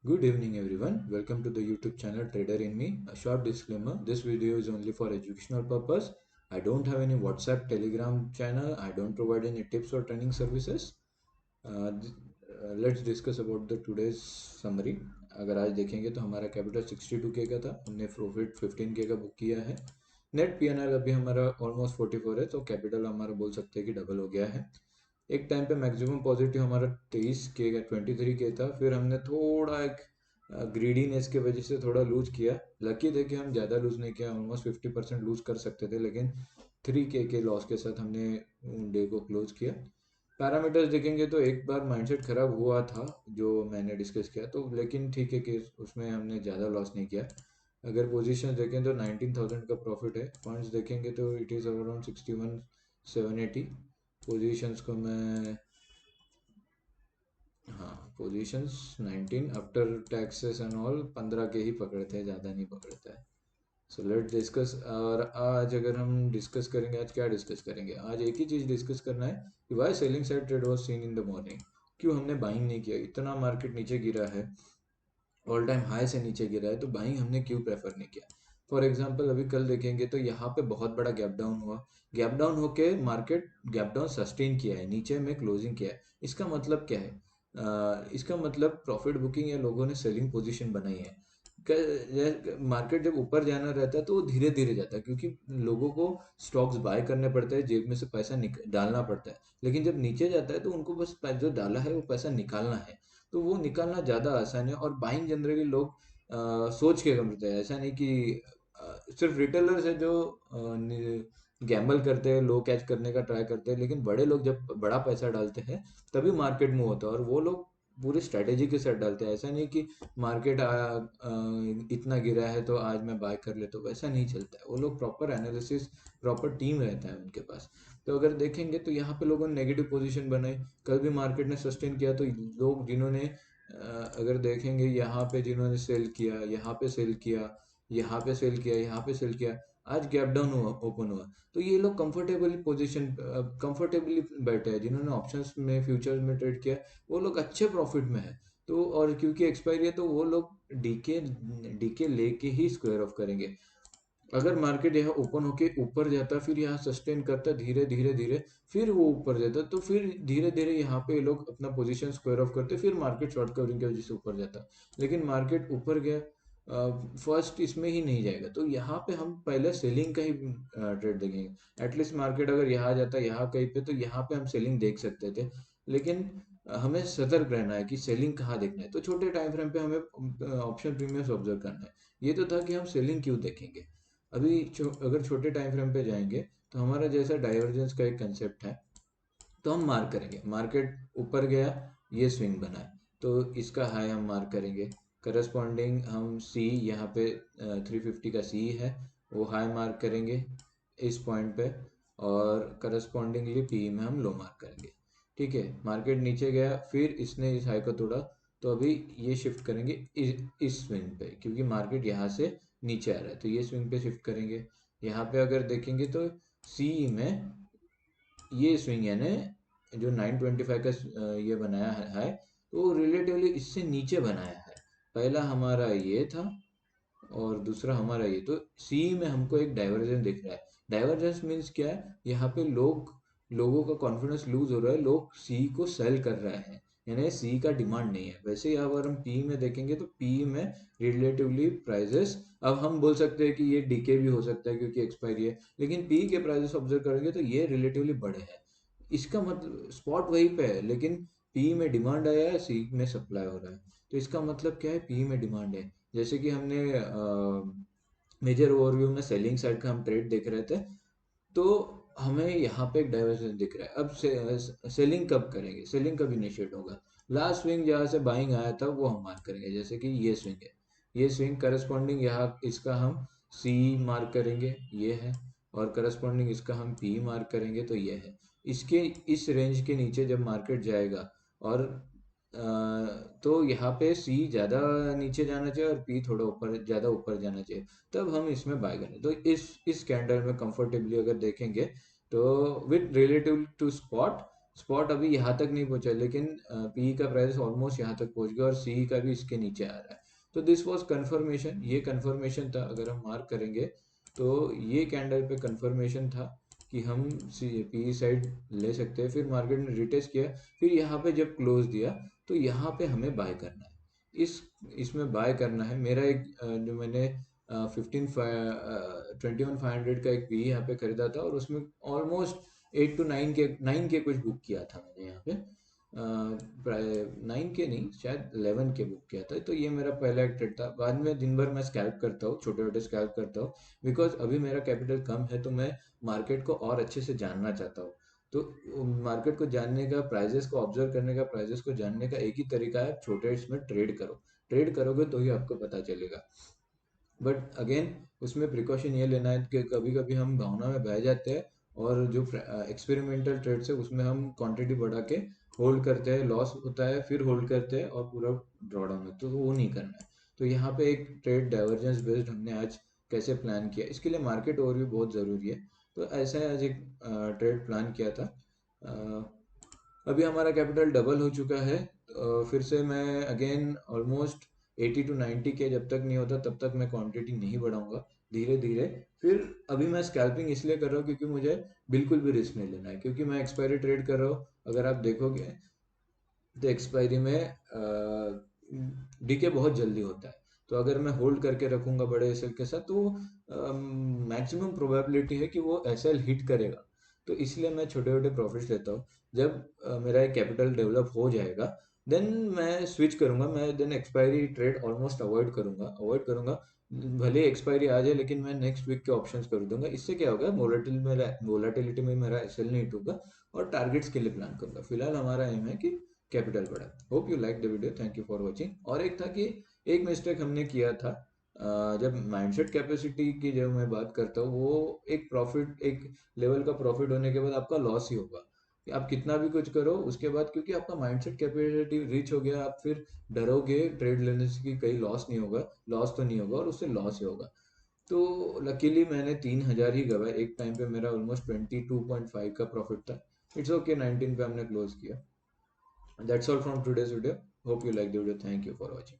Good evening, everyone. Welcome to the YouTube channel Trader in Me. A short disclaimer: this video is only for educational purpose. I don't have any WhatsApp, Telegram channel. I don't provide any tips or training services. Let's discuss about the today's summary. अगर आज देखेंगे तो हमारा capital 62K का था, हमने profit 15K का book किया है। नेट पीएनआर अभी हमारा ऑलमोस्ट 44 है, तो कैपिटल हमारा बोल सकते हैं कि डबल हो गया है। एक टाइम पे मैक्सिमम पॉजिटिव हमारा 23K का 23K था, फिर हमने थोड़ा एक ग्रीडीनेस की वजह से थोड़ा लूज किया। लकी थे कि हम ज़्यादा लूज नहीं किया, ऑलमोस्ट 50% लूज कर सकते थे, लेकिन 3K के लॉस के साथ हमने डे को क्लोज किया। पैरामीटर्स देखेंगे तो एक बार माइंडसेट खराब हुआ था जो मैंने डिस्कस किया, तो लेकिन ठीक है कि उसमें हमने ज़्यादा लॉस नहीं किया। अगर पोजीशन देखें तो 19,000 का प्रॉफिट है। फंड्स देखेंगे तो इट इज़ अराउंड 61,780। पोजीशंस को मैं, हाँ, positions 19 after taxes and all 15 के ही पकड़ते हैं, ज़्यादा नहीं पकड़ता है। So let discuss. और आज अगर हम डिस्कस करेंगे, आज क्या डिस्कस करेंगे, आज एक ही चीज़ डिस्कस करना है कि why selling side trade was seen in the morning. क्यों हमने बाइंग नहीं किया? इतना मार्केट नीचे गिरा है, ऑल टाइम हाई से नीचे गिरा है, तो बाइंग हमने क्यों प्रेफर नहीं किया? फॉर एग्जांपल अभी कल देखेंगे तो यहाँ पे बहुत बड़ा गैप डाउन हुआ। गैप डाउन होके मार्केट गैप डाउन सस्टेन किया है, नीचे में क्लोजिंग किया है। इसका मतलब क्या है? इसका मतलब प्रॉफिट बुकिंग या लोगों ने सेलिंग पोजीशन बनाई है। मार्केट जब ऊपर जाना रहता है तो वो धीरे धीरे जाता है, क्योंकि लोगों को स्टॉक्स बाय करने पड़ते हैं, जेब में से पैसा डालना पड़ता है। लेकिन जब नीचे जाता है तो उनको बस जो डाला है वो पैसा निकालना है, तो वो निकालना ज़्यादा आसान है। और बाइंग जनरली लोग सोच के करते हैं, ऐसा नहीं कि सिर्फ रिटेलर्स है जो गैम्बल करते हैं, लो कैच करने का ट्राई करते हैं। लेकिन बड़े लोग जब बड़ा पैसा डालते हैं तभी मार्केट मूव होता है, और वो लोग पूरी स्ट्रेटेजी के साथ डालते हैं। ऐसा नहीं कि मार्केट इतना गिरा है तो आज मैं बाय कर लेता हूँ, वैसा नहीं चलता है। वो लोग प्रॉपर एनालिसिस, प्रॉपर टीम रहता है उनके पास। तो अगर देखेंगे तो यहाँ पे लोगों ने नेगेटिव पोजीशन बनाई। कल भी मार्केट ने सस्टेन किया, तो लोग जिन्होंने अगर देखेंगे यहाँ पे जिन्होंने सेल किया, यहाँ पे सेल किया, यहाँ पे सेल किया, यहाँ पे सेल किया, आज गैप डाउन हुआ, ओपन हुआ, तो ये लोग कंफर्टेबली पोजीशन, कंफर्टेबली बैठे हैं। जिन्होंने ऑप्शंस में, फ्यूचर्स में ट्रेड किया, वो लोग अच्छे प्रॉफिट में है। तो और क्योंकि एक्सपायरी है तो वो लोग डीके डीके लेके ही स्क्वायर ऑफ करेंगे। अगर मार्केट यहाँ ओपन होके ऊपर जाता, फिर यहाँ सस्टेन करता धीरे धीरे धीरे, फिर वो ऊपर जाता, तो फिर धीरे धीरे यहाँ पे ये लोग अपना पोजीशन स्क्वायर ऑफ करते, फिर मार्केट शॉर्ट कवरिंग की वजह से ऊपर जाता। लेकिन मार्केट ऊपर गया, फर्स्ट इसमें ही नहीं जाएगा, तो यहाँ पे हम पहले सेलिंग का ही ट्रेड देखेंगे। एटलीस्ट मार्केट अगर यहाँ जाता, यहाँ कहीं पे, तो यहाँ पे हम सेलिंग देख सकते थे। लेकिन हमें सतर्क रहना है कि सेलिंग कहाँ देखना है। तो छोटे टाइम फ्रेम पे हमें ऑप्शन प्रीमियम्स ऑब्जर्व करना है। ये तो था कि हम सेलिंग क्यों देखेंगे। अभी अगर छोटे टाइम फ्रेम पे जाएंगे तो हमारा जैसा डाइवर्जेंस का एक कंसेप्ट है, तो हम मार्क करेंगे। मार्केट ऊपर गया, ये स्विंग बना है, तो इसका हाई हम मार्क करेंगे। करस्पॉन्डिंग हम सी, यहाँ पे 350 का सी है, वो हाई मार्क करेंगे इस पॉइंट पे। और करस्पॉन्डिंगली पी में हम लो मार्क करेंगे। ठीक है, मार्केट नीचे गया, फिर इसने इस हाई को तोड़ा, तो अभी ये शिफ्ट करेंगे इस स्विंग पे, क्योंकि मार्केट यहाँ से नीचे आ रहा है, तो ये स्विंग पे शिफ्ट करेंगे। यहाँ पे अगर देखेंगे तो सी में ये स्विंग यानी जो 925 का ये बनाया है, तो रिलेटिवली इससे नीचे बनाया है। पहला हमारा ये था और दूसरा हमारा ये, तो सी में हमको एक डाइवर्जेंस दिख रहा है। डाइवर्जेंस मीन्स क्या है? यहाँ पे लोगों का कॉन्फिडेंस लूज हो रहा है, लोग सी को सेल कर रहे हैं, यानी सी का डिमांड नहीं है। वैसे ही अगर हम पी में देखेंगे तो पी में रिलेटिवली प्राइजेस, अब हम बोल सकते हैं कि ये डीके भी हो सकता है क्योंकि एक्सपायरी है, लेकिन पी के प्राइजेस ऑब्जर्व करेंगे तो ये रिलेटिवली बड़े हैं। इसका मतलब स्पॉट वहीं पे है, लेकिन पी में डिमांड आया है, सी में सप्लाई हो रहा है। तो इसका मतलब क्या है? पी में डिमांड है। जैसे कि हमने मेजर ओवरव्यू में सेलिंग साइड का हम ट्रेड देख रहे थे, तो हमें यहाँ पे एक डाइवर्जेंस दिख रहा है। अब सेलिंग कब करेंगे? सेलिंग कब इनिशिएट होगा? लास्ट स्विंग जहाँ से बाइंग आया था वो हम मार्क करेंगे। जैसे कि ये स्विंग है, ये स्विंग करस्पॉन्डिंग यहाँ इसका हम सी मार्क करेंगे, ये है। और करस्पॉन्डिंग इसका हम पी मार्क करेंगे, तो ये है। इसके इस रेंज के नीचे जब मार्केट जाएगा, और तो यहाँ पे सी ज़्यादा नीचे जाना चाहिए और पी थोड़ा ऊपर, ज़्यादा ऊपर जाना चाहिए, तब हम इसमें बाय करें। तो इस कैंडल में कंफर्टेबली अगर देखेंगे तो with relative to spot, spot अभी यहाँ तक नहीं पहुंचा, लेकिन पी का प्राइस ऑलमोस्ट यहाँ तक पहुंच गया और सी का भी इसके नीचे आ रहा है। तो दिस वाज कंफर्मेशन, ये कंफर्मेशन था। अगर हम मार्क करेंगे तो ये कैंडल पे कंफर्मेशन था कि हम सी पी साइड ले सकते हैं। फिर मार्केट ने रिटेस्ट किया, फिर यहाँ पे जब क्लोज दिया तो यहाँ पे हमें बाय करना है। इस इसमें बाय करना है। मेरा एक जो मैंने 21,500 का एक पी यहाँ पे खरीदा था और उसमें ऑलमोस्ट 8 to 9 के कुछ बुक किया था मैंने यहाँ पे। प्राय 9 के नहीं, शायद 11 के बुक किया था। तो ये मेरा पहला एक ट्रेड था। बाद में दिन भर मैं स्कैल्प करता हूँ, छोटे छोटे स्कैल्प करता हूँ, बिकॉज अभी मेरा कैपिटल कम है तो मैं मार्केट को और अच्छे से जानना चाहता हूँ। तो मार्केट को जानने का, प्राइजेस को ऑब्जर्व करने का, प्राइजेस को जानने का एक ही तरीका है, छोटे इसमें ट्रेड करो। ट्रेड करोगे तो ही आपको पता चलेगा। बट अगेन उसमें प्रिकॉशन ये लेना है कि कभी कभी हम भावना में बह जाते हैं और जो एक्सपेरिमेंटल ट्रेड्स है उसमें हम क्वांटिटी बढ़ा के होल्ड करते हैं, लॉस होता है, फिर होल्ड करते हैं और पूरा ड्रॉडाउन होता है। तो वो नहीं करना है। तो यहाँ पे एक ट्रेड डाइवर्जेंस बेस्ड हमने आज कैसे प्लान किया, इसके लिए मार्केट ओवरव्यू बहुत ज़रूरी है। तो ऐसा आज एक ट्रेड प्लान किया था। अभी हमारा कैपिटल डबल हो चुका है। फिर से मैं अगेन ऑलमोस्ट 80 to 90 के जब तक नहीं होता तब तक मैं क्वांटिटी नहीं बढ़ाऊंगा, धीरे धीरे। फिर अभी मैं स्कैल्पिंग इसलिए कर रहा हूँ क्योंकि मुझे बिल्कुल भी रिस्क नहीं लेना है, क्योंकि मैं एक्सपायरी ट्रेड कर रहा हूँ। अगर आप देखोगे तो एक्सपायरी में डीके बहुत जल्दी होता है। तो अगर मैं होल्ड करके रखूंगा बड़े एसएल के साथ तो मैक्सिमम प्रोबेबिलिटी है कि वो एसएल हिट करेगा। तो इसलिए मैं छोटे छोटे प्रॉफिट्स लेता हूँ। जब मेरा एक कैपिटल डेवलप हो जाएगा देन मैं स्विच करूंगा। मैं then expiry trade almost avoid करूंगा। भले एक्सपायरी आ जाए लेकिन मैं नेक्स्ट वीक के ऑप्शंस कर दूंगा। इससे क्या होगा, वोलाटिलिटी में मेरा एसएल नहीं टूटा और टारगेट्स के लिए प्लान करूंगा। फिलहाल हमारा एम है कि कैपिटल बढ़ा। Hope you like the video, thank you for watching. और एक था कि एक मिस्टेक हमने किया था, जब माइंडसेट कैपेसिटी की जब मैं बात करता हूँ, वो एक प्रॉफिट, एक लेवल का प्रॉफिट होने के बाद आपका लॉस ही होगा। कि आप कितना भी कुछ करो उसके बाद, क्योंकि आपका माइंडसेट कैपेसिटी रीच हो गया, आप फिर डरोगे ट्रेड लेने से कि कहीं लॉस नहीं होगा। लॉस तो नहीं होगा और उससे लॉस ही होगा। तो लकीली मैंने 3,000 ही गवाए एक टाइम पे। मेरा ऑलमोस्ट 22.5 का प्रॉफिट था। इट्स ओके, 19 पे हमने क्लोज किया। That's all from today's video. Hope you like the video. Thank you for watching.